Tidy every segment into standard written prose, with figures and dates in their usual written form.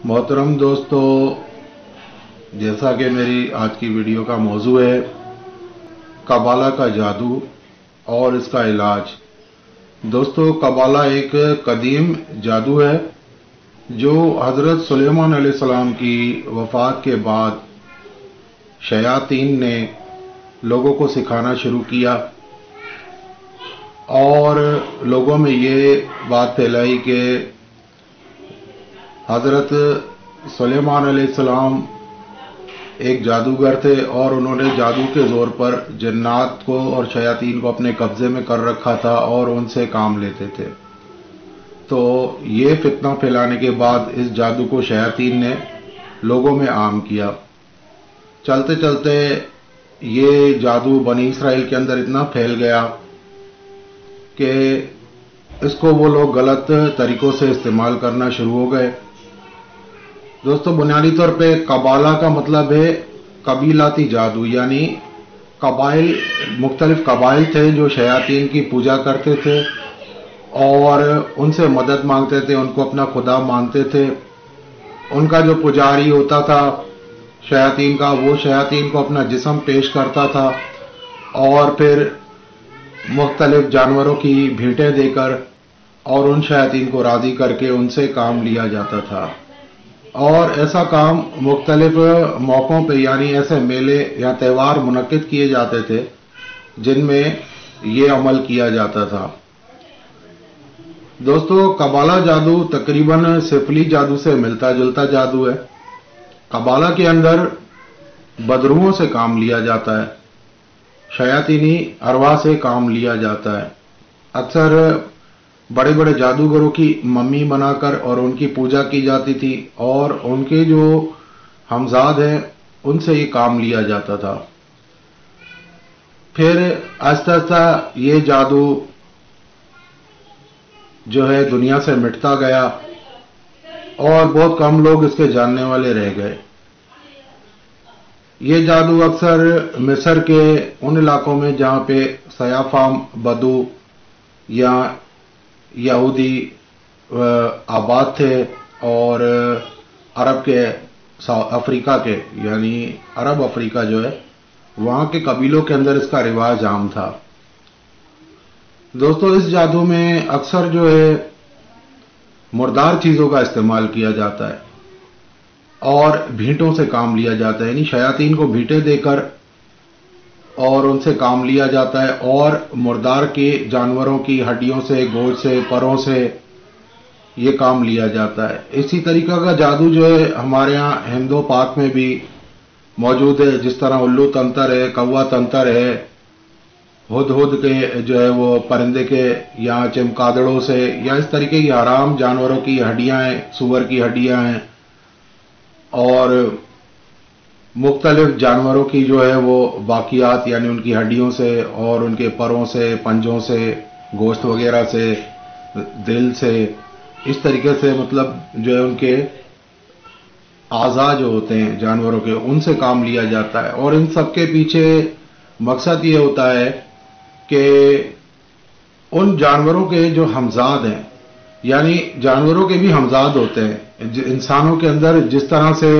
محترم دوستو، جیسا کہ میری آج کی ویڈیو کا موضوع ہے قبالہ کا جادو اور اس کا علاج۔ دوستو، قبالہ ایک قدیم جادو ہے جو حضرت سلیمان علیہ السلام کی وفات کے بعد شیاطین نے لوگوں کو سکھانا شروع کیا اور لوگوں میں یہ بات پھیلائی کہ حضرت سلیمان علیہ السلام ایک جادوگر تھے اور انہوں نے جادو کے زور پر جنات کو اور شیاطین کو اپنے قبضے میں کر رکھا تھا اور ان سے کام لیتے تھے۔ تو یہ فتنہ پھیلانے کے بعد اس جادو کو شیاطین نے لوگوں میں عام کیا۔ چلتے چلتے یہ جادو بنی اسرائیل کے اندر اتنا پھیل گیا کہ اس کو وہ لوگ غلط طریقوں سے استعمال کرنا شروع ہو گئے۔ دوستو، بنیادی طور پہ قبالہ کا مطلب ہے قبیلاتی جادو، یعنی قبائل، مختلف قبائل تھے جو شیاطین کی پوجا کرتے تھے اور ان سے مدد مانگتے تھے، ان کو اپنا خدا مانتے تھے۔ ان کا جو پجاری ہوتا تھا شیاطین کا، وہ شیاطین کو اپنا جسم پیش کرتا تھا اور پھر مختلف جانوروں کی بھیٹیں دے کر اور ان شیاطین کو راضی کر کے ان سے کام لیا جاتا تھا۔ اور ایسا کام مختلف موقعوں پہ، یعنی ایسے میلے یا تہوار منعقد کیے جاتے تھے جن میں یہ عمل کیا جاتا تھا۔ دوستو، قبالہ جادو تقریباً سفلی جادو سے ملتا جلتا جادو ہے۔ قبالہ کے اندر بدروحوں سے کام لیا جاتا ہے، شیاطینی ارواح سے کام لیا جاتا ہے۔ اکثر بڑے بڑے جادوگروں کی ممی بنا کر اور ان کی پوجا کی جاتی تھی اور ان کے جو ہمزاد ہیں ان سے یہ کام لیا جاتا تھا۔ پھر آہستہ آہستہ یہ جادو جو ہے دنیا سے مٹتا گیا اور بہت کم لوگ اس کے جاننے والے رہ گئے۔ یہ جادو اکثر مصر کے ان علاقوں میں جہاں پہ سیاہ فام بدو یا یہودی آباد تھے اور عرب کے افریقہ کے، یعنی عرب افریقہ جو ہے، وہاں کے قبیلوں کے اندر اس کا رواج عام تھا۔ دوستو، اس جادو میں اکثر جو ہے مردار چیزوں کا استعمال کیا جاتا ہے اور بھینٹوں سے کام لیا جاتا ہے، یعنی شیاطین کو بھینٹیں دے کر اور ان سے کام لیا جاتا ہے اور مردار کے جانوروں کی ہڈیوں سے، گوشت سے، پروں سے یہ کام لیا جاتا ہے۔ اسی طریقہ کا جادو جو ہے ہمارے ہاں ہند و پاک میں بھی موجود ہے، جس طرح الو تنتر ہے، کوا تنتر ہے، ہد ہد کے جو ہے وہ پرندے کے یا چمگادڑوں سے، یا اس طریقے کی حرام جانوروں کی ہڈیاں ہیں، سور کی ہڈیاں ہیں اور مختلف جانوروں کی جو ہے وہ باقیات، یعنی ان کی ہڈیوں سے اور ان کے پروں سے، پنجوں سے، گوشت وغیرہ سے، دل سے، اس طریقے سے مطلب جو ہے ان کے اعضاء جو ہوتے ہیں جانوروں کے، ان سے کام لیا جاتا ہے۔ اور ان سب کے پیچھے مقصد یہ ہوتا ہے کہ ان جانوروں کے جو ہمزاد ہیں، یعنی جانوروں کے بھی ہمزاد ہوتے ہیں، انسانوں کے اندر جس طرح سے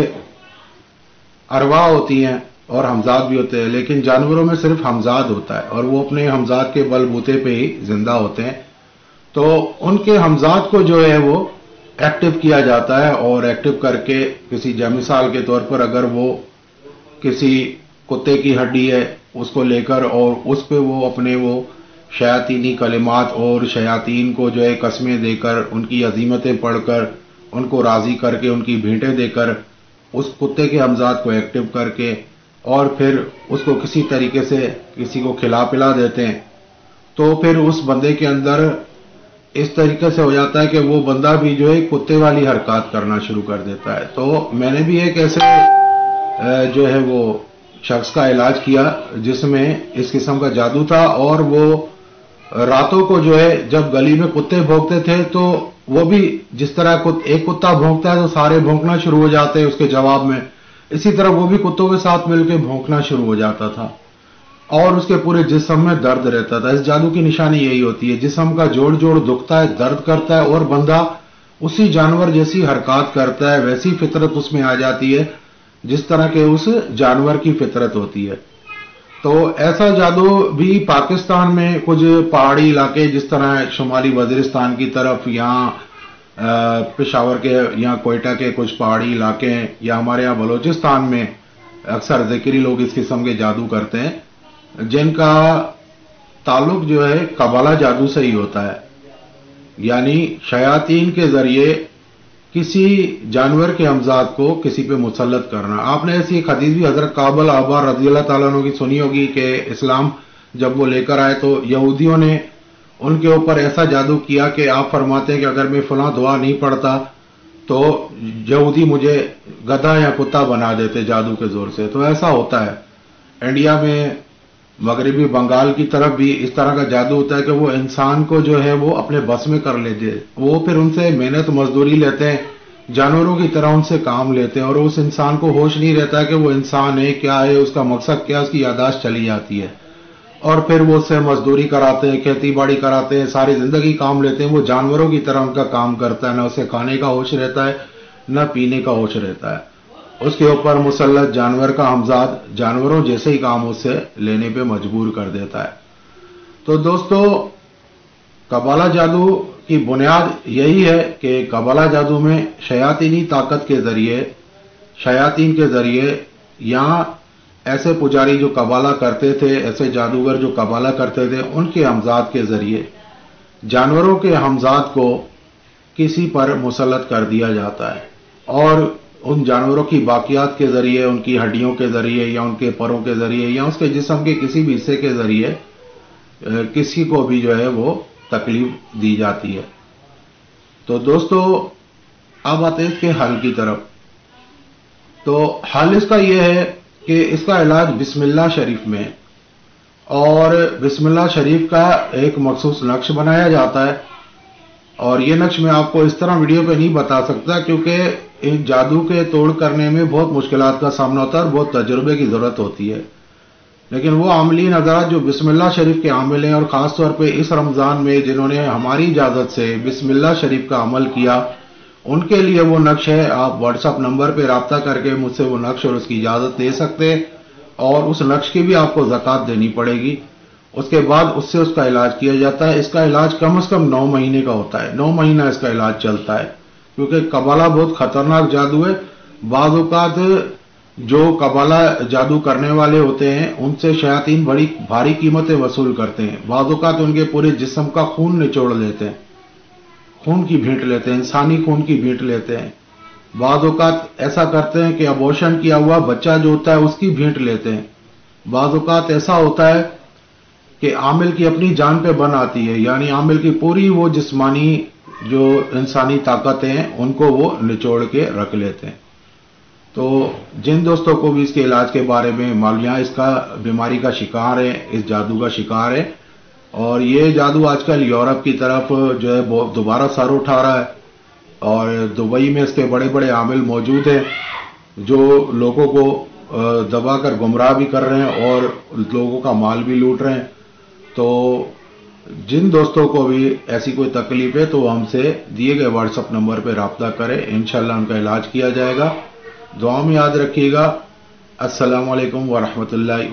ارواح ہوتی ہیں اور ہمزاد بھی ہوتے ہیں، لیکن جانوروں میں صرف ہمزاد ہوتا ہے اور وہ اپنے ہمزاد کے بل بوتے پہ ہی زندہ ہوتے ہیں۔ تو ان کے ہمزاد کو جو ہے وہ ایکٹیو کیا جاتا ہے اور ایکٹیو کر کے کسی مثال کے طور پر اگر وہ کسی کتے کی ہڈی ہے اس کو لے کر اور اس پہ وہ اپنے وہ شیاطینی کلمات اور شیاطین کو جو ہے قسمیں دے کر، ان کی عزیمتیں پڑھ کر، ان کو راضی کر کے، ان کی بھینٹیں دے کر اس کتے کے ہمزاد کو ایکٹیو کر کے اور پھر اس کو کسی طریقے سے کسی کو کھلا پلا دیتے ہیں، تو پھر اس بندے کے اندر اس طریقے سے ہو جاتا ہے کہ وہ بندہ بھی جو ہے کتے والی حرکات کرنا شروع کر دیتا ہے۔ تو میں نے بھی ایک ایسے جو ہے وہ شخص کا علاج کیا جس میں اس قسم کا جادو تھا، اور وہ راتوں کو جو ہے جب گلی میں کتے بھونکتے تھے تو وہ بھی جس طرح ایک کتا بھونکتا ہے تو سارے بھونکنا شروع ہو جاتے ہیں اس کے جواب میں، اسی طرح وہ بھی کتوں کے ساتھ مل کے بھونکنا شروع ہو جاتا تھا اور اس کے پورے جسم میں درد رہتا تھا۔ اس جادو کی نشانی یہی ہوتی ہے، جسم کا جوڑ جوڑ دکھتا ہے، درد کرتا ہے اور بندہ उसी जानवर जैसी हरकत करता है, वैसी फितरत उसमें आ जाती है जिस तरह के उस जानवर की फितरत होती है। तो ऐसा जादू भी पाकिस्तान में कुछ पहाड़ी इलाके जिस तरह शुमाली वजीरिस्तान की तरफ, यहाँ पेशावर के या कोयटा के कुछ पहाड़ी इलाके हैं, या हमारे यहाँ बलोचिस्तान में अक्सर ज़िक्री लोग इस किस्म के जादू करते हैं जिनका ताल्लुक जो है कबाला जादू से ही होता है, यानी शयातीन के जरिए किसी जानवर के हमजाद को किसी पे मुसल्लत करना। आपने ऐसी एक हदीस भी हजरत काबल अहबार रज़ी अल्लाह ताला अन्हु की सुनी होगी कि इस्लाम जब वो लेकर आए तो यहूदियों ने उनके ऊपर ऐसा जादू किया कि आप फरमाते हैं कि अगर मैं फलां दुआ नहीं पढ़ता तो यहूदी मुझे गधा या कुत्ता बना देते जादू के जोर से। तो ऐसा होता है। इंडिया में मगरबी बंगाल की तरफ भी इस तरह का जादू होता है कि वो इंसान को जो है वो अपने बस में कर लेते हैं। वो फिर उनसे मेहनत मजदूरी लेते हैं, जानवरों की तरह उनसे काम लेते हैं, और उस इंसान को होश नहीं रहता है कि वो इंसान है, क्या है, उसका मकसद क्या, उसकी यादाश्त चली जाती है। और फिर वो उससे मजदूरी कराते हैं, खेती बाड़ी कराते हैं, सारी जिंदगी काम लेते हैं। वो जानवरों की तरह उनका काम करता है, न उसे खाने का होश रहता है न पीने का होश रहता है। उसके ऊपर मुसल्लत जानवर का हमजाद जानवरों जैसे ही काम उससे लेने पे मजबूर कर देता है। तो दोस्तों, कबाला जादू की बुनियाद यही है कि कबाला जादू में शयातीनी ताकत के जरिए, शयातीन के जरिए, या ऐसे पुजारी जो कबाला करते थे, ऐसे जादूगर जो कबाला करते थे, उनके हमजाद के जरिए जानवरों के हमजाद को किसी पर मुसल्लत कर दिया जाता है, और उन जानवरों की बाकियात के जरिए, उनकी हड्डियों के जरिए, या उनके परों के जरिए, या उसके जिस्म के किसी भी हिस्से के जरिए किसी को भी जो है वो तकलीफ दी जाती है। तो दोस्तों, अब आते हैं इसके हल की तरफ। तो हल इसका यह है कि इसका इलाज बिस्मिल्लाह शरीफ में, और बिस्मिल्लाह शरीफ का एक मखसूस नक्श बनाया जाता है। और ये नक्श मैं आपको इस तरह वीडियो पे नहीं बता सकता क्योंकि इन जादू के तोड़ करने में बहुत मुश्किलात का सामना होता है और बहुत तजुर्बे की जरूरत होती है। लेकिन वो आमलीन हज़रात जो बिस्मिल्लाह शरीफ के आमिल हैं, और ख़ास तौर पे इस रमज़ान में जिन्होंने हमारी इजाज़त से बिस्मिल्लाह शरीफ का अमल किया, उनके लिए वो नक्श है। आप व्हाट्सएप नंबर पे राब्ता करके मुझसे वो नक्श और उसकी इजाज़त ले सकते हैं, और उस नक्श की भी आपको ज़कात देनी पड़ेगी। उसके बाद उससे उसका इलाज किया जाता है। इसका इलाज कम से कम 9 महीने का होता है। 9 महीना इसका इलाज चलता है, क्योंकि कबाला बहुत खतरनाक जादू है। बाज़ औक़ात जो कबाला जादू करने वाले होते हैं उनसे शयातीन बड़ी भारी कीमतें वसूल करते हैं। बाज़ औक़ात उनके पूरे जिस्म का खून निचोड़ लेते हैं, खून की भींट लेते हैं, इंसानी खून की भींट लेते हैं। बाज़ औक़ात ऐसा करते हैं कि अबॉर्शन किया हुआ बच्चा जो होता है उसकी भींट लेते हैं। बाज़ औक़ात ऐसा होता है कि आमिल की अपनी जान पे बन आती है, यानी आमिल की पूरी वो जिस्मानी जो इंसानी ताकतें हैं उनको वो निचोड़ के रख लेते हैं। तो जिन दोस्तों को भी इसके इलाज के बारे में मालूम है, इसका बीमारी का शिकार है, इस जादू का शिकार है, और ये जादू आजकल यूरोप की तरफ जो है दोबारा सर उठा रहा है, और दुबई में इसके बड़े बड़े आमिल मौजूद हैं जो लोगों को दबा कर गुमराह भी कर रहे हैं और लोगों का माल भी लूट रहे हैं। तो जिन दोस्तों को भी ऐसी कोई तकलीफ है तो हमसे दिए गए व्हाट्सएप नंबर पर राब्ता करें, इंशाल्लाह उनका इलाज किया जाएगा। दुआ में याद रखिएगा। अस्सलामु अलैकुम व रहमतुल्लाहि।